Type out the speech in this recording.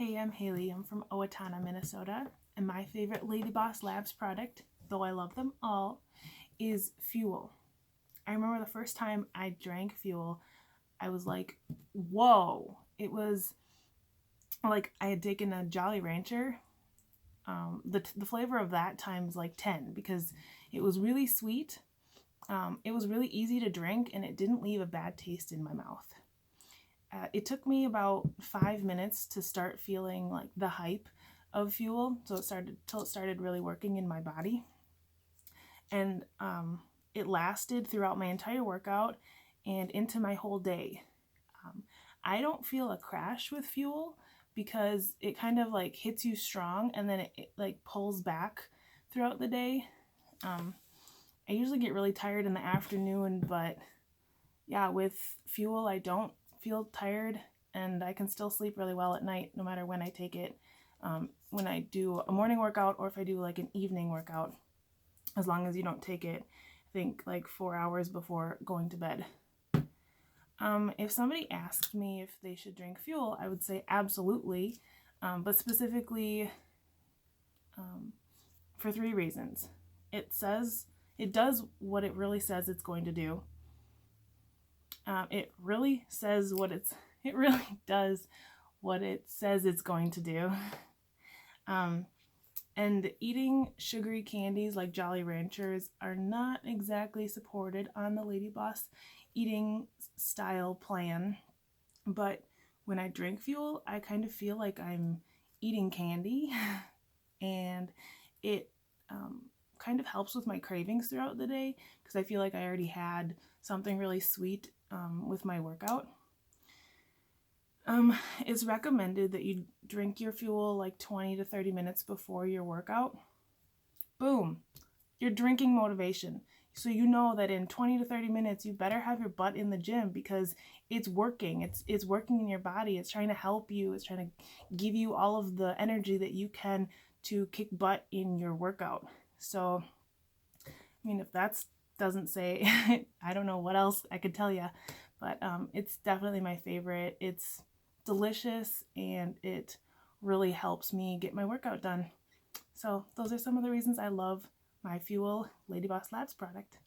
Hey, I'm Haley. I'm from Owatonna, Minnesota, and my favorite LadyBoss Labs product, though I love them all, is Fuel. I remember the first time I drank Fuel, I was like, whoa. It was like I had taken a Jolly Rancher. The flavor of that times like 10 because it was really sweet. It was really easy to drink and it didn't leave a bad taste in my mouth. It took me about 5 minutes to start feeling like the hype of Fuel, so it started really working in my body, and it lasted throughout my entire workout and into my whole day. I don't feel a crash with Fuel because it kind of like hits you strong and then it like pulls back throughout the day. I usually get really tired in the afternoon, but yeah, with Fuel I don't feel tired and I can still sleep really well at night no matter when I take it, when I do a morning workout or if I do like an evening workout, as long as you don't take it, I think like 4 hours before going to bed. If somebody asked me if they should drink Fuel, I would say absolutely, but specifically for 3 reasons. It does what it really says it's going to do. It really does what it says it's going to do. And eating sugary candies like Jolly Ranchers are not exactly supported on the LadyBoss eating style plan. But when I drink Fuel, I kind of feel like I'm eating candy, and it kind of helps with my cravings throughout the day because I feel like I already had something really sweet with my workout. It's recommended that you drink your Fuel like 20 to 30 minutes before your workout. Boom, you're drinking motivation. So you know that in 20 to 30 minutes, you better have your butt in the gym because it's working. It's working in your body. It's trying to help you. It's trying to give you all of the energy that you can to kick butt in your workout. So, I mean, if that doesn't say, I don't know what else I could tell you, but it's definitely my favorite. It's delicious and it really helps me get my workout done. So those are some of the reasons I love my Fuel LadyBoss Labs product.